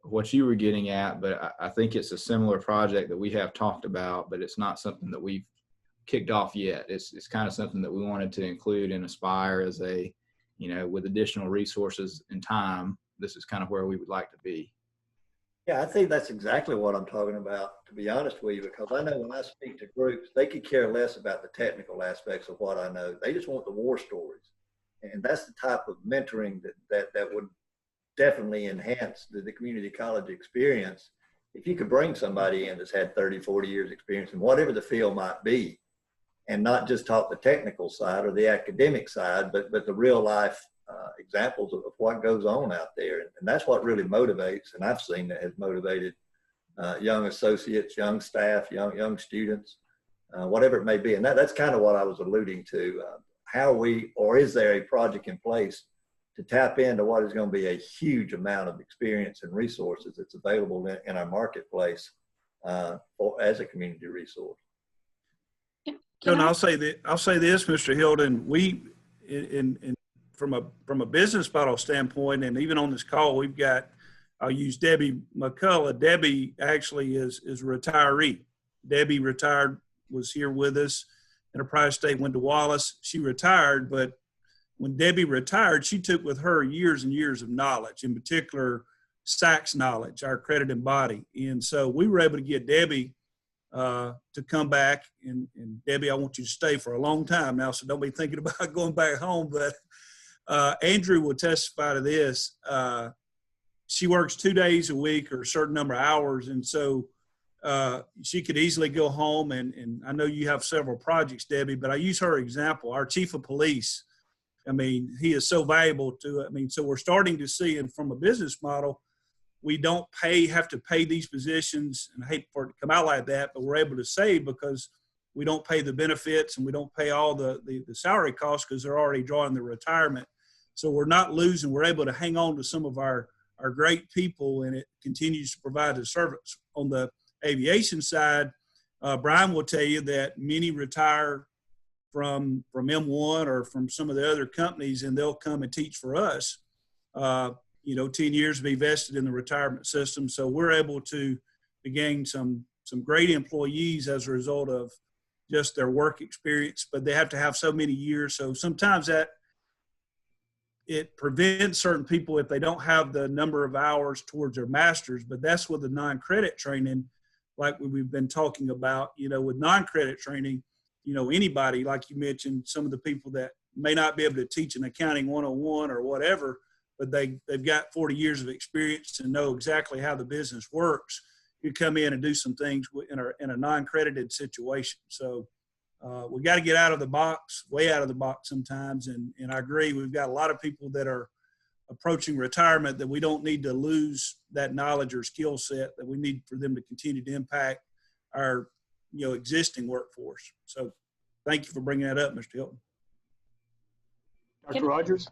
what you were getting at, but I think it's a similar project that we have talked about, but it's not something that we've kicked off yet. It's kind of something that we wanted to include in Aspire as a, with additional resources and time, this is kind of where we would like to be. Yeah, I think that's exactly what I'm talking about, to be honest with you, because I know when I speak to groups, they could care less about the technical aspects of what I know. They just want the war stories. And that's the type of mentoring that would definitely enhance the community college experience. If you could bring somebody in that's had 30, 40 years experience in whatever the field might be, and not just talk the technical side or the academic side, but the real life examples of what goes on out there. And that's what really motivates, and I've seen that has motivated young associates, young staff, young students, whatever it may be. And that's kind of what I was alluding to. Or is there a project in place to tap into what is going to be a huge amount of experience and resources that's available in our marketplace as a community resource? And I'll say this, Mr. Hilden, from a business model standpoint, and even on this call, we've got, I'll use Debbie McCullough. Debbie actually is a retiree. Debbie retired, was here with us. Enterprise State, went to Wallace. She retired, but when Debbie retired, she took with her years and years of knowledge, in particular, SACS knowledge, our accredited body. And so we were able to get Debbie to come back, and Debbie, I want you to stay for a long time now, so don't be thinking about going back home. But Andrew will testify to this. She works 2 days a week or a certain number of hours, and so she could easily go home. And I know you have several projects, Debbie, but I use her example. Our chief of police, he is so valuable to, so we're starting to see, and from a business model, we don't have to pay these positions, and I hate for it to come out like that, but we're able to save because we don't pay the benefits and we don't pay all the salary costs because they're already drawing their retirement. So we're not losing. We're able to hang on to some of our great people, and it continues to provide the service. On the aviation side, Brian will tell you that many retire from M1 or from some of the other companies, and they'll come and teach for us. 10 years to be vested in the retirement system. So we're able to gain some great employees as a result of just their work experience, but they have to have so many years. So sometimes that it prevents certain people if they don't have the number of hours towards their masters, but that's with the non-credit training, like we've been talking about, with non-credit training, anybody, like you mentioned, some of the people that may not be able to teach an accounting 101 or whatever, but they've got 40 years of experience and know exactly how the business works. You come in and do some things in a non-credited situation. So we got to get out of the box, way out of the box sometimes. And I agree, we've got a lot of people that are approaching retirement that we don't need to lose that knowledge or skill set, that we need for them to continue to impact our existing workforce. So thank you for bringing that up, Mr. Hilton. Dr. Rogers?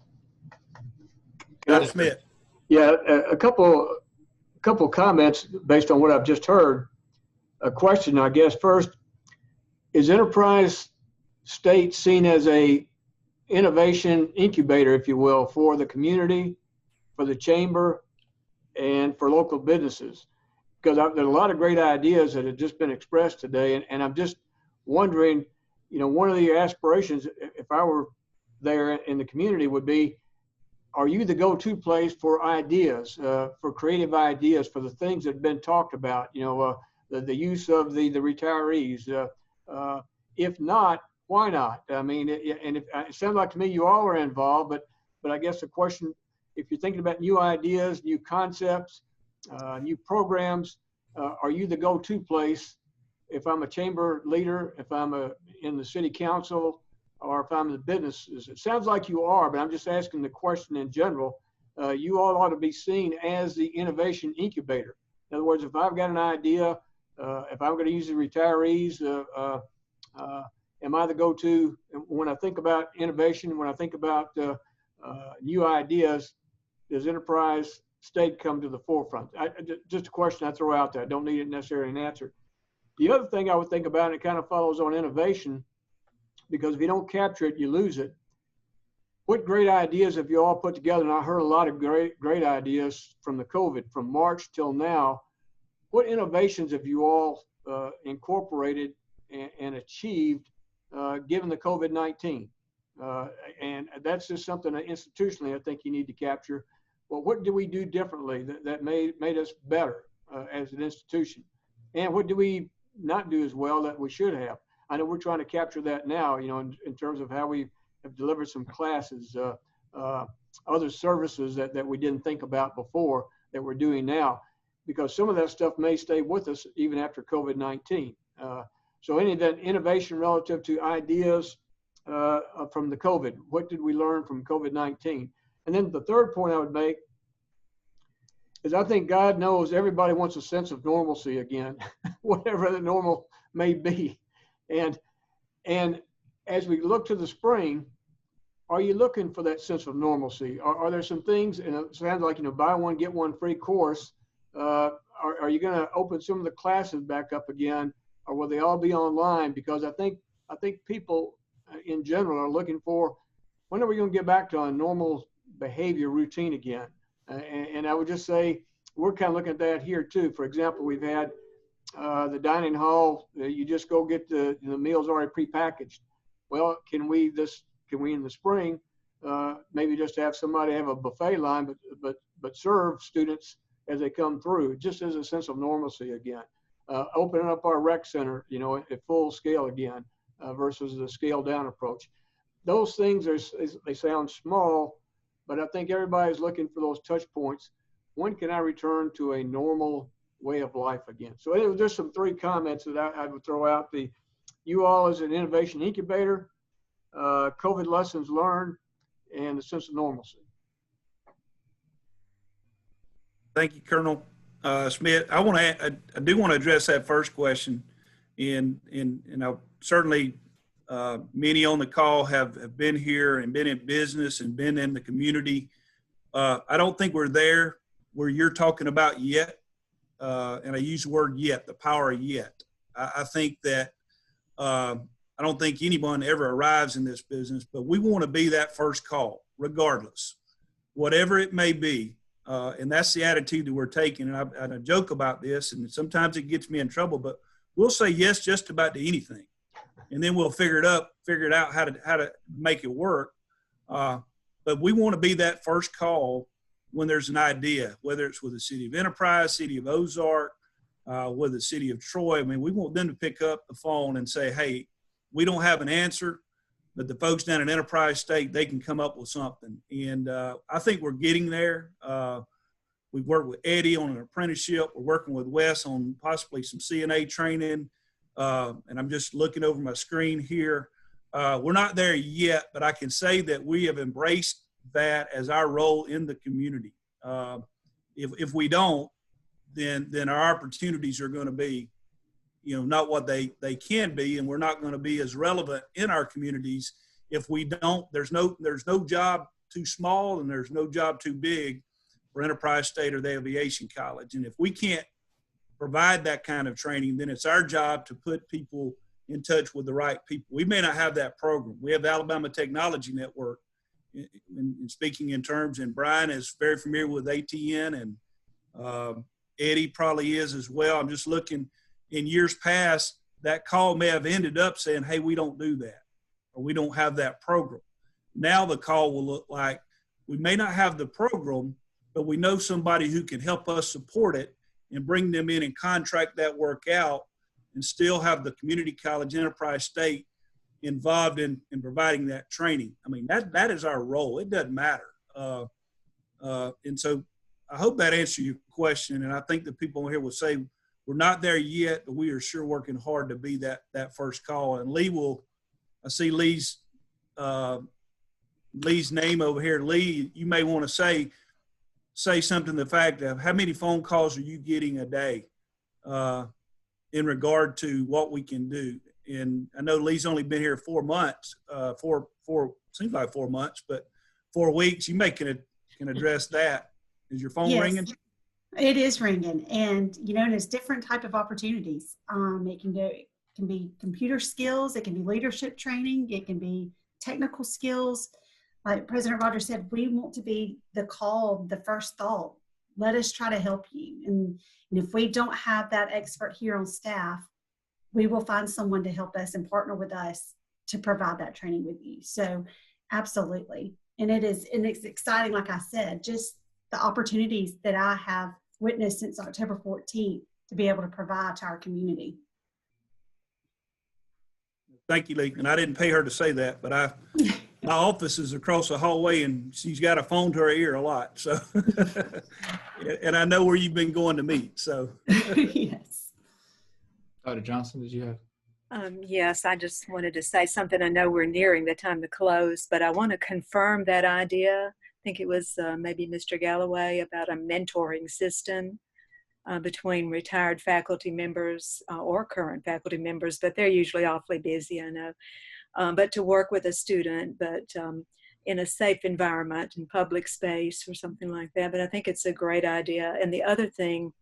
Dr. Smith. Yeah, a couple comments based on what I've just heard. A question, I guess. First, is Enterprise State seen as a innovation incubator, if you will, for the community, for the chamber, and for local businesses? because there's a lot of great ideas that have just been expressed today. And I'm just wondering, one of the aspirations, if I were there in the community, would be, are you the go-to place for ideas, for creative ideas, for the things that have been talked about, the use of the retirees? If not, why not? I mean, it sounds like to me you all are involved, but I guess the question, if you're thinking about new ideas, new concepts, new programs, are you the go-to place? If I'm a chamber leader, if I'm in the city council, or if I'm in the businesses, it sounds like you are, but I'm just asking the question in general. You all ought to be seen as the innovation incubator. In other words, if I've got an idea, if I'm going to use the retirees, am I the go-to? When I think about innovation, when I think about new ideas, does Enterprise State come to the forefront? Just a question I throw out there. I don't need it necessarily an answer. The other thing I would think about, and it kind of follows on innovation, because if you don't capture it, you lose it. What great ideas have you all put together? And I heard a lot of great ideas from the COVID, from March till now. What innovations have you all incorporated and achieved given the COVID-19? And that's just something that institutionally I think you need to capture. Well, what do we do differently that made us better as an institution? And what do we not do as well that we should have? I know we're trying to capture that now, in terms of how we have delivered some classes, other services that we didn't think about before that we're doing now, because some of that stuff may stay with us even after COVID-19. So any of that innovation relative to ideas from the COVID, what did we learn from COVID-19? And then the third point I would make is I think God knows everybody wants a sense of normalcy again, whatever the normal may be. And as we look to the spring, are you looking for that sense of normalcy? Are there some things, and it sounds like, buy one, get one free course. Are you going to open some of the classes back up again, or will they all be online? Because I think people in general are looking for, when are we going to get back to a normal behavior routine again? And I would just say, we're kind of looking at that here too. For example, we've had the dining hall, you just go get the meals already prepackaged. Well, can we in the spring maybe just have somebody have a buffet line, but serve students as they come through, just as a sense of normalcy again. Opening up our rec center, at full scale again, versus the scale down approach. Those things they sound small, but I think everybody's looking for those touch points. When can I return to a normal way of life again? So there's some three comments that I would throw out. You all as an innovation incubator, COVID lessons learned, and the sense of normalcy. Thank you, Colonel Smith. I do want to address that first question, and certainly many on the call have been here and been in business and been in the community. I don't think we're there where you're talking about yet. And I use the word yet, the power of yet. I think that I don't think anyone ever arrives in this business, but we want to be that first call, regardless, whatever it may be. And that's the attitude that we're taking. And I joke about this, and sometimes it gets me in trouble, but we'll say yes just about to anything, and then we'll figure it out how to make it work. But we want to be that first call when there's an idea, whether it's with the City of Enterprise, City of Ozark, with the City of Troy. I mean, we want them to pick up the phone and say, hey, we don't have an answer, but the folks down at Enterprise State, they can come up with something. And I think we're getting there. We've worked with Eddie on an apprenticeship. We're working with Wes on possibly some CNA training. And I'm just looking over my screen here. We're not there yet, but I can say that we have embraced that as our role in the community. If we don't, then our opportunities are going to be, not what they can be, and we're not going to be as relevant in our communities if we don't. There's no job too small, and there's no job too big for Enterprise State or the Aviation College. And if we can't provide that kind of training, then it's our job to put people in touch with the right people. We may not have that program. We have the Alabama Technology Network, in speaking in terms, and Brian is very familiar with ATN, and Eddie probably is as well. I'm just looking in years past, that call may have ended up saying, hey, we don't do that, or we don't have that program. Now the call will look like, we may not have the program, but we know somebody who can help us support it and bring them in and contract that work out and still have the community college Enterprise State involved in providing that training. I mean, that is our role. It doesn't matter. And so I hope that answers your question. And I think the people here will say, we're not there yet, but we are sure working hard to be that first call. And I see Lee's name over here. Lee, you may want to say something to the fact of how many phone calls are you getting a day in regard to what we can do. And I know Lee's only been here 4 months, seems like 4 months, but 4 weeks. You may can address that. Is your phone ringing? It is ringing, and and it's different type of opportunities. It can be computer skills, it can be leadership training, it can be technical skills. Like President Rogers said, we want to be the call, the first thought. Let us try to help you. And if we don't have that expert here on staff, we will find someone to help us and partner with us to provide that training with you. So absolutely. And it's exciting, like I said, just the opportunities that I have witnessed since October 14th to be able to provide to our community. Thank you, Lee. And I didn't pay her to say that, but my office is across the hallway and she's got a phone to her ear a lot. So, and I know where you've been going to meet. So, yes. Dr. Johnson, did you have? Yes, I just wanted to say something. I know we're nearing the time to close, but I want to confirm that idea. I think it was maybe Mr. Galloway about a mentoring system between retired faculty members or current faculty members, but they're usually awfully busy, I know. But to work with a student, but in a safe environment, in public space or something like that. But I think it's a great idea. And the other thing,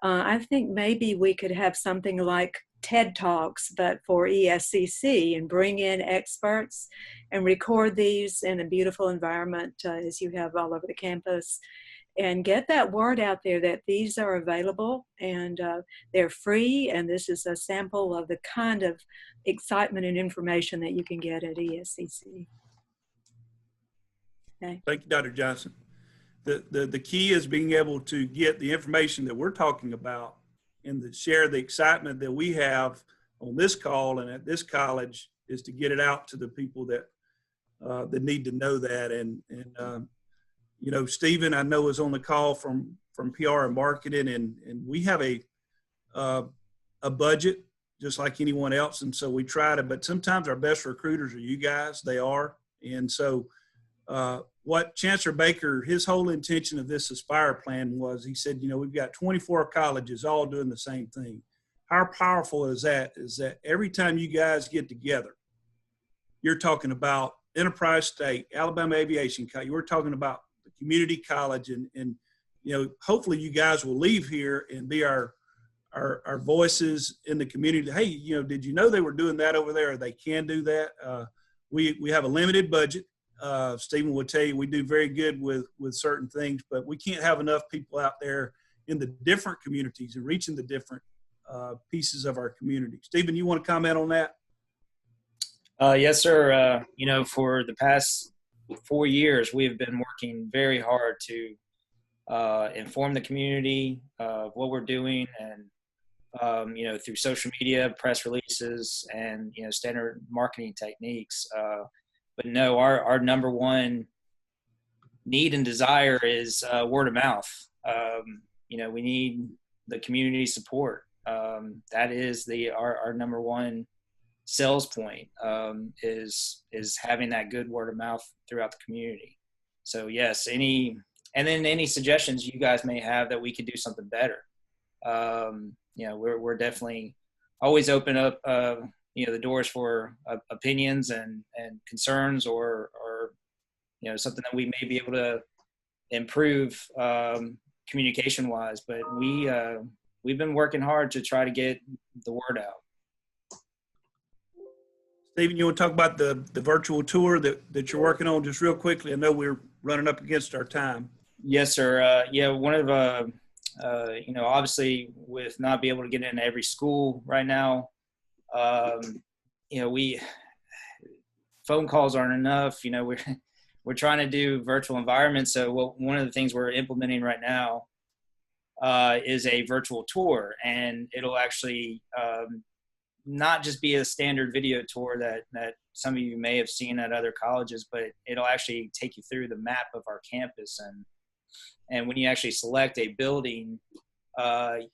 I think maybe we could have something like TED Talks, but for ESCC, and bring in experts and record these in a beautiful environment as you have all over the campus, and get that word out there that these are available and they're free, and this is a sample of the kind of excitement and information that you can get at ESCC. Okay. Thank you, Dr. Johnson. The key is being able to get the information that we're talking about and to share the excitement that we have on this call and at this college, is to get it out to the people that need to know that. And Stephen, I know, is on the call from PR and marketing, and we have a budget just like anyone else. And so we try to, but sometimes our best recruiters are you guys, they are. And so what Chancellor Baker, his whole intention of this ASPIRE plan was, he said, we've got 24 colleges all doing the same thing. How powerful is that every time you guys get together, you're talking about Enterprise State, Alabama Aviation College, we're talking about the community college, and hopefully you guys will leave here and be our voices in the community. Hey, did you know they were doing that over there? Or they can do that. We have a limited budget. Stephen will tell you we do very good with certain things, but we can't have enough people out there in the different communities and reaching the different pieces of our community. Stephen, you want to comment on that? Yes, sir. For the past 4 years, we have been working very hard to inform the community of what we're doing, and through social media, press releases, and standard marketing techniques. But no, our number one need and desire is word of mouth. We need the community support. That is our number one sales point, is having that good word of mouth throughout the community. So yes, any suggestions you guys may have that we could do something better. We're definitely always open up the doors for opinions and concerns, or something that we may be able to improve communication wise. But we've been working hard to try to get the word out. Stephen, you want to talk about the virtual tour that you're working on just real quickly? I know we're running up against our time. Yes, sir. One of You know, obviously with not being able to get into every school right now, you know, phone calls aren't enough. You know, we're trying to do virtual environments. So one of the things we're implementing right now is a virtual tour, and it'll actually not just be a standard video tour that some of you may have seen at other colleges, but it'll actually take you through the map of our campus. And when you actually select a building,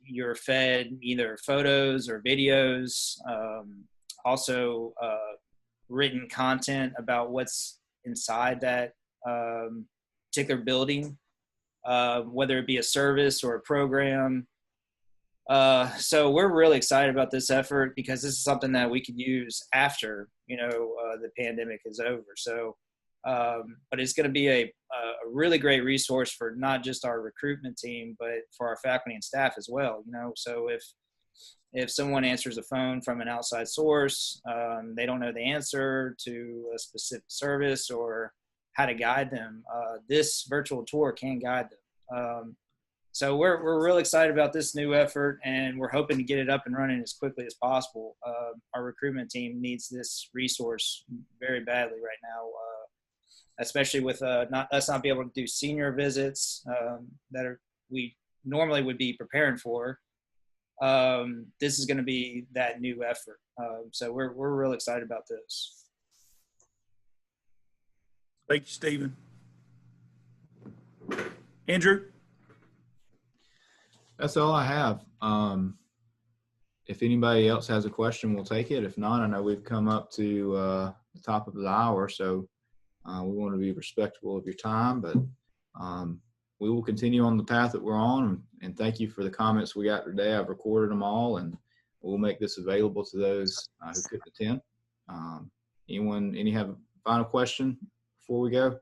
you're fed either photos or videos, also written content about what's inside that particular building, whether it be a service or a program. So we're really excited about this effort because this is something that we could use after, you know, the pandemic is over. So, but it's going to be a really great resource for not just our recruitment team, but for our faculty and staff as well. You know, so if someone answers a phone from an outside source, they don't know the answer to a specific service or how to guide them, this virtual tour can guide them. So we're really excited about this new effort, and we're hoping to get it up and running as quickly as possible. Our recruitment team needs this resource very badly right now, especially with us not being able to do senior visits we normally would be preparing for. This is going to be that new effort. So we're real excited about this. Thank you, Stephen. Andrew? That's all I have. If anybody else has a question, we'll take it. If not, I know we've come up to the top of the hour, so we want to be respectful of your time, but we will continue on the path that we're on, and thank you for the comments we got today. I've recorded them all, and we'll make this available to those who couldn't attend. Any have a final question before we go?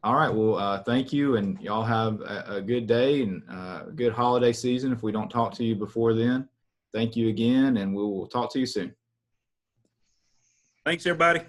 All right, well, thank you, and y'all have a good day and a good holiday season if we don't talk to you before then. Thank you again, and we will talk to you soon. Thanks, everybody.